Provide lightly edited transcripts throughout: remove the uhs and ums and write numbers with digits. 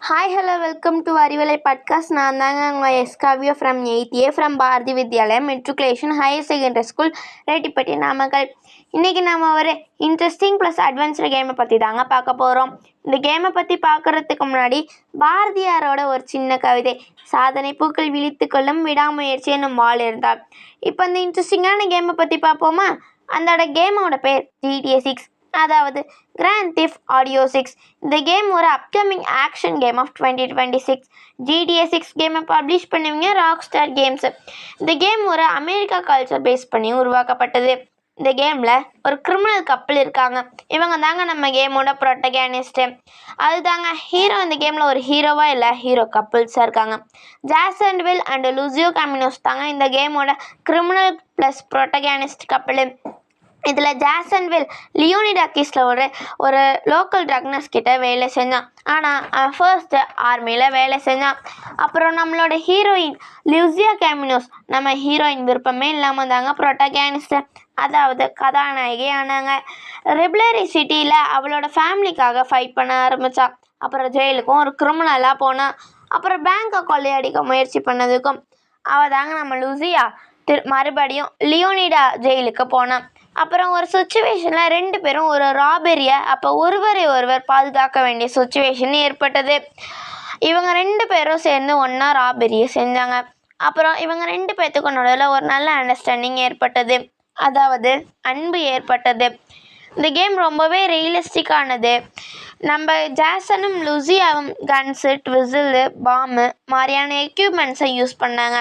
Hi hello welcome to Arivalai podcast. நான் தாங்க உங்கள் எஸ்காவியோ from 8A from Bharathi Vidyalayam matriculation higher secondary school Rettipatti Namakkal. இன்றைக்கி நம்ம ஒரு இன்ட்ரெஸ்டிங் ப்ளஸ் அட்வென்ச்சர் கேமை பற்றி தாங்க பார்க்க போகிறோம். இந்த கேமை பற்றி பார்க்குறதுக்கு முன்னாடி பாரதியாரோட ஒரு சின்ன கவிதை, சாதனை பூக்கள் விழித்து கொள்ளும் விடாமுயற்சி என்னும் வாள் இருந்தால். இப்போ இந்த இன்ட்ரெஸ்டிங்கான கேமை பற்றி பார்ப்போமா? அந்த கேமோட பேர் GTA 6, அதாவது Grand Theft Auto 6. இந்த கேம் ஒரு upcoming action game of 2026. GTA 6 கேமை பப்ளிஷ் பண்ணுவீங்க ராக்ஸ்டார் கேம்ஸு. இந்த கேம் ஒரு அமெரிக்கா கல்ச்சர் பேஸ் பண்ணி உருவாக்கப்பட்டது. இந்த கேமில் ஒரு கிரிமினல் கப்பல் இருக்காங்க. இவங்க தாங்க நம்ம கேமோட ப்ரொட்டகனிஸ்ட்டு. அது தாங்க ஹீரோ. இந்த கேமில் ஒரு ஹீரோவாக இல்லை, ஹீரோ கப்புள்ஸாக இருக்காங்க. ஜாஸ் அண்ட் வில் அண்ட் லூசியோ காமினோஸ் தாங்க இந்த கேமோட கிரிமினல் ப்ளஸ் ப்ரொட்டகனிஸ்ட் கப்பல். இதில் ஜாஸ் அண்ட் வில் லியோனிடாக்கிஸில் ஒரு லோக்கல் ட்ரக்னஸ் கிட்ட வேலை செஞ்சான். ஆனால் அவன் ஃபர்ஸ்ட்டு ஆர்மியில் வேலை செஞ்சான். அப்புறம் நம்மளோட ஹீரோயின் லூசியா கேமினோஸ் நம்ம ஹீரோயின் விருப்பமே இல்லாமல் தாங்க ப்ரொட்டகனிஸ்ட்டு, அதாவது கதாநாயகி ஆனாங்க. ரெபுலரி சிட்டியில் அவளோட ஃபேமிலிக்காக ஃபைட் பண்ண ஆரம்பித்தான். அப்புறம் ஜெயிலுக்கும் ஒரு கிரிமினலாக போனான். அப்புறம் பேங்கை கொள்ளையடிக்க முயற்சி பண்ணதுக்கும் அவள் தாங்க நம்ம லூசியா மறுபடியும் லியோனிடா ஜெயிலுக்கு போனான். அப்புறம் ஒரு சுச்சுவேஷனில் ரெண்டு பேரும் ஒரு ராபரியை ஒருவரை ஒருவர் பாதுகாக்க வேண்டிய சுச்சுவேஷன் ஏற்பட்டது. இவங்க ரெண்டு பேரும் சேர்ந்து ஒன்றா ராபரியை செஞ்சாங்க. அப்புறம் இவங்க ரெண்டு பேர்த்துக்கு நடுவில் ஒரு நல்ல அண்டர்ஸ்டாண்டிங் ஏற்பட்டது, அதாவது அன்பு ஏற்பட்டது. இந்த கேம் ரொம்பவே ரியலிஸ்டிக்கானது. நம்ம ஜாசனும் லூசியாவும் கன்ஸு, ட்விசிலு, பாம்பு மாதிரியான எக்யூப்மெண்ட்ஸை யூஸ் பண்ணாங்க.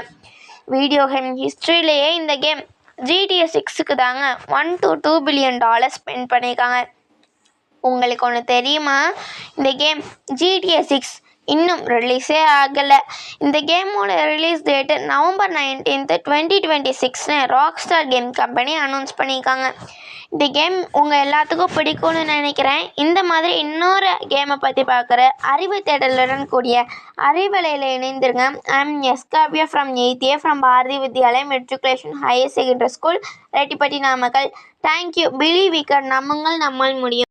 வீடியோ கேம் ஹிஸ்ட்ரியிலேயே இந்த கேம் GTA 6க்கு தாங்க $1 to $2 billion ஸ்பெண்ட் பண்ணியிருக்காங்க. உங்களுக்கு ஒன்று தெரியுமா? இந்த கேம் GTA 6 இன்னும் ரிலீஸே ஆகலை. இந்த கேமோட ரிலீஸ் டேட்டு November 19th 2026ன்னு ராக்ஸ்டார் கேம் கம்பெனி அனௌன்ஸ் பண்ணியிருக்காங்க. இந்த கேம் உங்கள் எல்லாத்துக்கும் பிடிக்கும்னு நினைக்கிறேன். இந்த மாதிரி இன்னொரு கேமை பற்றி பார்க்குற அறிவு தேடலுடன் கூடிய அறிவலையில் இணைந்திருங்க. ஐம் எஸ்காவியா from 8A from Bharathi Vidyalayam matriculation higher secondary school Rettipatti Namakkal. Thank you. Believe we can. நம்புங்கள், நம்மால் முடியும்.